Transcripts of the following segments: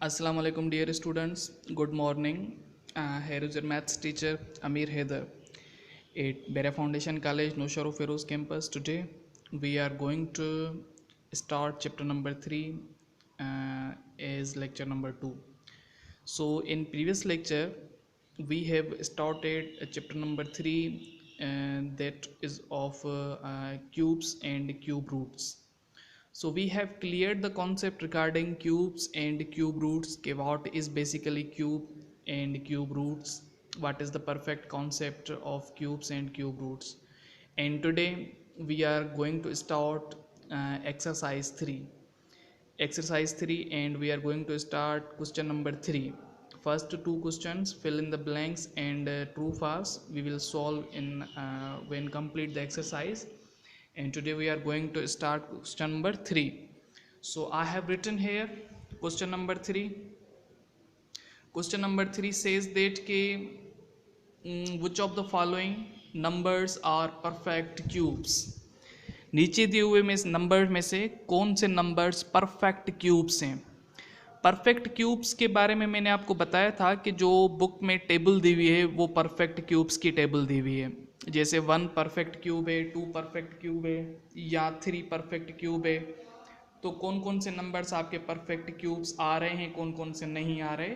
Assalamu alaikum dear students, good morning. Here is your maths teacher Amir Haider at Bera Foundation College, Nosharo Feroz campus. Today we are going to start chapter number 3 as lecture number 2. So in previous lecture we have started chapter number 3 that is of cubes and cube roots. So we have cleared the concept regarding cubes and cube roots. Okay, what is basically cube and cube roots? What is the perfect concept of cubes and cube roots? And today we are going to start exercise 3. Exercise 3, and we are going to start question number 3. First two questions, fill in the blanks and true false we will solve in when complete the exercise. And today we are going to start question number 3. So I have written here question number 3. Question number 3 says that which of the following numbers are perfect cubes. नीचे दिए हुए में number में से कौन से numbers perfect cubes हैं. Perfect cubes के बारे में मैंने आपको बताया था कि जो बुक में टेबल दी हुई है वो परफेक्ट क्यूब्स की टेबल दी हुई है. जैसे 1 परफेक्ट क्यूब है, 2 परफेक्ट क्यूब है या 3 परफेक्ट क्यूब है. तो कौन कौन से नंबर्स आपके परफेक्ट क्यूब्स आ रहे हैं, कौन कौन से नहीं आ रहे,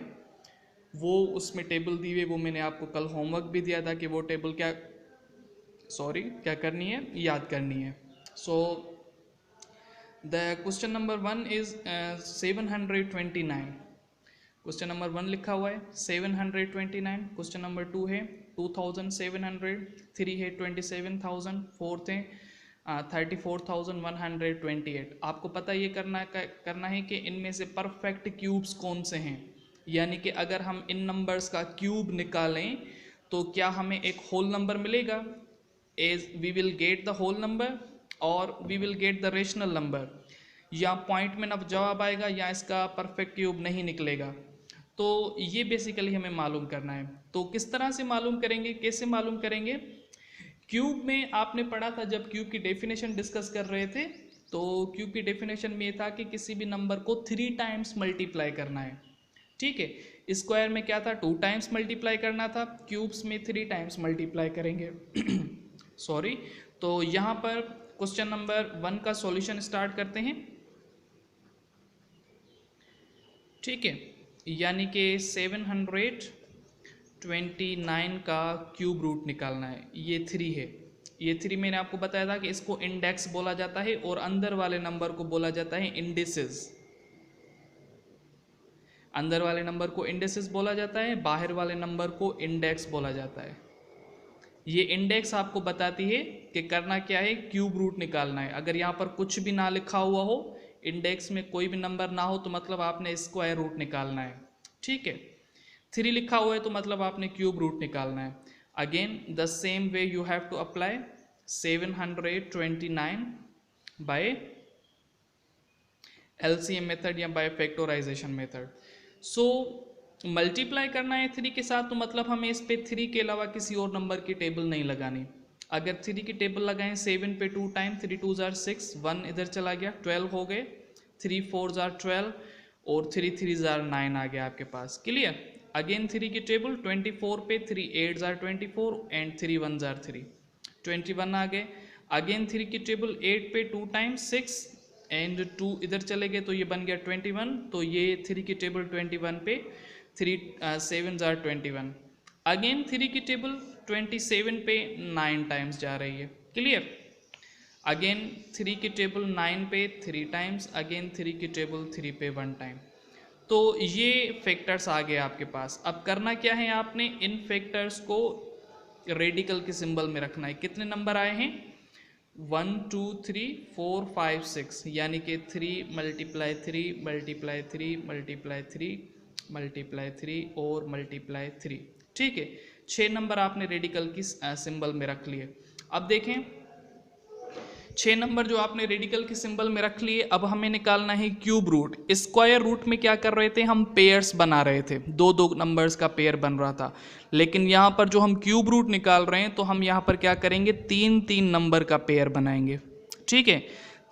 वो उसमें टेबल दी हुई है. वो मैंने आपको कल होमवर्क भी दिया था कि वो टेबल क्या करनी है, याद करनी है. So the question number 1 is 729. Question number 1 लिखा हुआ है 729. क्वेश्चन नंबर 2 है 2700, 3 है 27,000, 4th है 34,128. आपको पता ये करना है कि इनमें से परफेक्ट क्यूब्स कौन से हैं. यानी कि अगर हम इन नंबर्स का क्यूब निकालें तो क्या हमें एक होल नंबर मिलेगा, as we will get the whole number और we will get the rational number, या पॉइंट में न जवाब आएगा या इसका परफेक्ट क्यूब नहीं निकलेगा. तो ये बेसिकली हमें मालूम करना है. तो किस तरह से मालूम करेंगे, कैसे मालूम करेंगे. क्यूब में आपने पढ़ा था जब क्यूब की डेफिनेशन डिस्कस कर रहे थे, तो क्यूब की डेफिनेशन में ये था कि किसी भी नंबर को 3 टाइम्स मल्टीप्लाई करना है. ठीक है, स्क्वायर में क्या था, 2 टाइम्स मल्टीप्लाई करना था, क्यूब्स में 3 टाइम्स मल्टीप्लाई करेंगे. सॉरी. तो यहाँ पर क्वेश्चन नंबर 1 का सॉल्यूशन स्टार्ट करते हैं. ठीक है, यानी कि 729 का क्यूब रूट निकालना है. ये 3 है. ये 3 मैंने आपको बताया था कि इसको इंडेक्स बोला जाता है और अंदर वाले नंबर को बोला जाता है इंडिसेस. अंदर वाले नंबर को इंडिसेस बोला जाता है, बाहर वाले नंबर को इंडेक्स बोला जाता है. ये इंडेक्स आपको बताती है कि करना क्या है, क्यूब रूट निकालना है. अगर यहाँ पर कुछ भी ना लिखा हुआ हो, इंडेक्स में कोई भी नंबर ना हो, तो मतलब आपने स्क्वायर रूट निकालना है. ठीक है, 3 लिखा हुआ है तो मतलब आपने क्यूब रूट निकालना है. Again the same way you have to apply 729 by LCM method या by factorisation method. So multiply करना है 3 के साथ, तो मतलब हमें इस पे 3 के अलावा किसी और नंबर की टेबल नहीं लगानी. अगर 3 की टेबल लगाएं 7 पे 2 टाइम, 3 2 जार 6, 1 इधर चला गया, 12 हो गए, 3 4 जार 12 और 3 3 जार 9 आ गया आपके पास. क्लियर. अगेन 3 की टेबल 24 पे 3 8 जार 24 एंड 3 1 जार 3, 21 आ गए. अगेन 3 की टेबल 8 पे 2 टाइम 6 एंड 2 इधर चले गए तो ये बन गया 21. तो ये 3 की टेबल 21 पे 3 7 जार 21. अगेन 3 की टेबल 27 पे 9 टाइम्स जा रही है. क्लियर. अगेन 3 की टेबल 9 पे 3 टाइम्स, अगेन 3 की टेबल 3 पे 1 टाइम. तो ये फैक्टर्स आ गए आपके पास. अब करना क्या है, आपने इन फैक्टर्स को रेडिकल के सिंबल में रखना है. कितने नंबर आए हैं, 1 2 3 4 5 6, यानी कि 3 मल्टीप्लाई 3 मल्टीप्लाई 3 मल्टीप्लाई 3 मल्टीप्लाई 3 और मल्टीप्लाई 3. ठीक है, 6 नंबर आपने रेडिकल की सिंबल में रख लिए. अब देखें 6 नंबर जो आपने रेडिकल के सिंबल में रख लिए, अब हमें निकालना है क्यूब रूट. स्क्वायर रूट में क्या कर रहे थे, हम पेयर्स बना रहे थे, 2 नंबर्स का पेयर बन रहा था. लेकिन यहाँ पर जो हम क्यूब रूट निकाल रहे हैं तो हम यहाँ पर क्या करेंगे, 3 नंबर का पेयर बनाएंगे. ठीक है,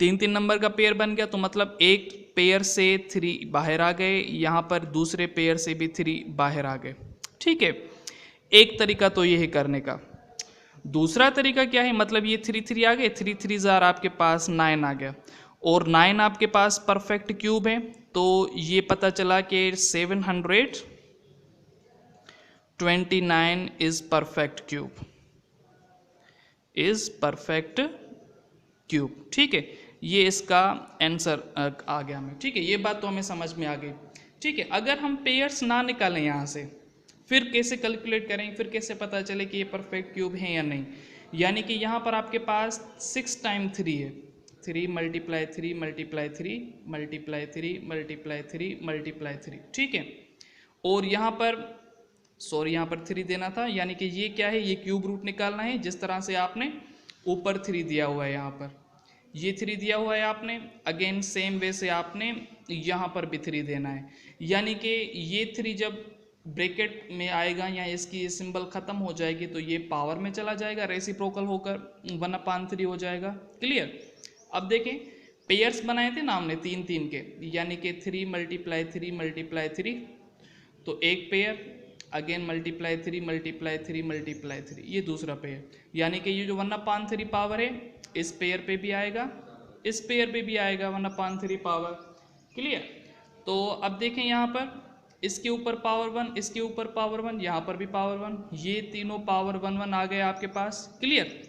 3 नंबर का पेयर बन गया तो मतलब एक पेयर से 3 बाहर आ गए, यहाँ पर दूसरे पेयर से भी 3 बाहर आ गए। ठीक है, एक तरीका तो ये है करने का। दूसरा तरीका क्या है, मतलब ये 3 3 आ गए, 3 3 जार आपके पास 9 आ गया, और 9 आपके पास परफेक्ट क्यूब है, तो ये पता चला कि 729 is perfect cube, is perfect cube. ठीक है, ये इसका आंसर आ गया हमें। ठीक है, ये बात तो हमें समझ में आ गई। ठीक है, अगर हम पेयर्स ना निकालें यहाँ से, फिर कैसे कैलकुलेट करें, फिर कैसे पता चले कि ये परफेक्ट क्यूब है या नहीं। यानी कि यहाँ पर आपके पास 6 टाइम 3 है, 3 multiply 3 multiply 3 multiply 3 multiply 3 multiply 3। ठीक है, और यहाँ पर यहाँ पर 3 देना था, यानी कि ये क्या है, ये क्यूब रूट निकालना है। जिस तरह से आपने ऊपर 3 दिया हुआ है, यहाँ पर ये 3 दिया हुआ है आपने, अगेन सेम वे से आपने यहाँ पर भी 3 देना है। यानी कि ये 3 जब ब्रैकेट में आएगा या इसकी ये सिंबल ख़त्म हो जाएगी तो ये पावर में चला जाएगा, रेसिप्रोकल होकर 1/3 हो जाएगा। क्लियर। अब देखें, पेयर्स बनाए थे ना हमने 3 3 के, यानी कि 3 मल्टीप्लाई 3 मल्टीप्लाई 3, तो एक pair, again multiply 3 multiply 3 multiply 3, ये दूसरा पेयर। यानी कि ये जो 1/3 पावर है इस पेयर पे भी आएगा, इस पेयर पे भी आएगा 1/3 पावर। क्लियर। तो अब देखें यहाँ पर इसके ऊपर पावर 1, इसके ऊपर पावर 1, यहाँ पर भी पावर 1, ये तीनों पावर 1 1 आ गए आपके पास। क्लियर।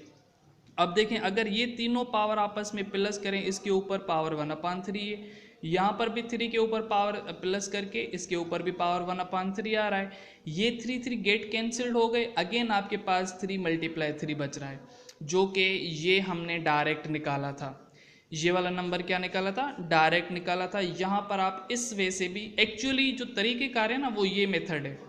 अब देखें, अगर ये तीनों पावर आपस में प्लस करें, इसके ऊपर पावर 1/3 है, यहाँ पर भी 3 के ऊपर पावर प्लस करके इसके ऊपर भी पावर 1/3 आ रहा है। ये 3 3 गेट कैंसिल्ड हो गए, अगेन आपके पास 3 मल्टीप्लाई 3 बच रहा है, जो कि ये हमने डायरेक्ट निकाला था। ये वाला नंबर क्या निकाला था, डायरेक्ट निकाला था। यहाँ पर आप इस वे से भी, एक्चुअली जो तरीक़ेकार है ना वो ये मेथड है,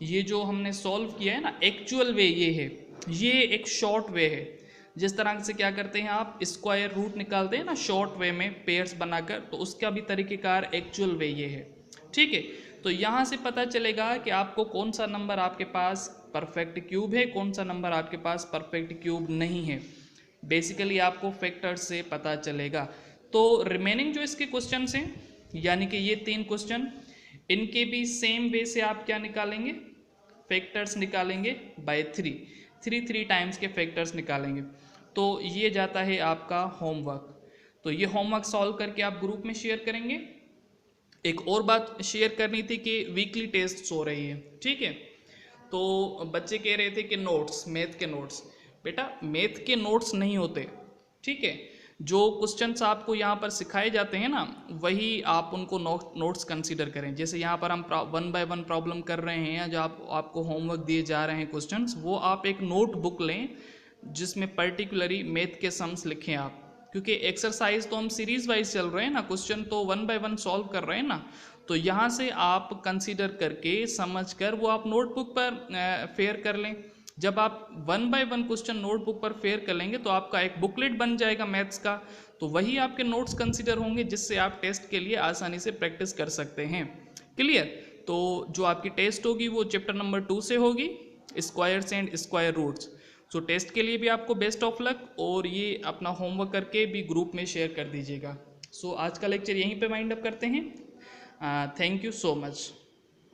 ये जो हमने सॉल्व किया है ना, एक्चुअल वे ये है, ये एक शॉर्ट वे है। जिस तरह से क्या करते हैं आप स्क्वायर रूट निकालते हैं ना शॉर्ट वे में पेयर्स बनाकर, तो उसका भी तरीक़ेकार एक्चुअल वे ये है। ठीक है, तो यहाँ से पता चलेगा कि आपको कौन सा नंबर आपके पास परफेक्ट क्यूब है, कौन सा नंबर आपके पास परफेक्ट क्यूब नहीं है। बेसिकली आपको फैक्टर्स से पता चलेगा। तो रिमेनिंग जो इसके क्वेश्चन हैं, यानी कि ये 3 क्वेश्चन, इनके भी सेम वे से आप क्या निकालेंगे, फैक्टर्स निकालेंगे बाय 3 टाइम्स के फैक्टर्स निकालेंगे। तो ये जाता है आपका होमवर्क। तो ये होमवर्क सॉल्व करके आप ग्रुप में शेयर करेंगे। एक और बात शेयर करनी थी कि वीकली टेस्ट हो रही है। ठीक है, तो बच्चे कह रहे थे कि नोट्स, मैथ के नोट्स, बेटा मैथ के नोट्स नहीं होते। ठीक है, जो क्वेश्चंस आपको यहाँ पर सिखाए जाते हैं ना, वही आप उनको नोट्स कंसीडर करें। जैसे यहाँ पर हम 1 बाय 1 प्रॉब्लम कर रहे हैं, या जो आपको होमवर्क दिए जा रहे हैं क्वेश्चंस, वो आप एक नोट बुक लें जिसमें पर्टिकुलरली मैथ के सम्स लिखें आप, क्योंकि एक्सरसाइज तो हम सीरीज वाइज चल रहे हैं ना, क्वेश्चन तो 1 बाय 1 सॉल्व कर रहे हैं ना, तो यहाँ से आप कंसीडर करके समझ कर वो आप नोटबुक पर फेयर कर लें। जब आप 1 बाय 1 क्वेश्चन नोटबुक पर फेयर कर लेंगे तो आपका एक बुकलेट बन जाएगा मैथ्स का, तो वही आपके नोट्स कंसीडर होंगे, जिससे आप टेस्ट के लिए आसानी से प्रैक्टिस कर सकते हैं। क्लियर। तो जो आपकी टेस्ट होगी वो चैप्टर नंबर 2 से होगी, squares and square roots. So test के लिए भी आपको बेस्ट ऑफ लक, और ये अपना होमवर्क करके भी ग्रुप में शेयर कर दीजिएगा। सो आज का लेक्चर यहीं पे वाइंड अप करते हैं। Thank you so much.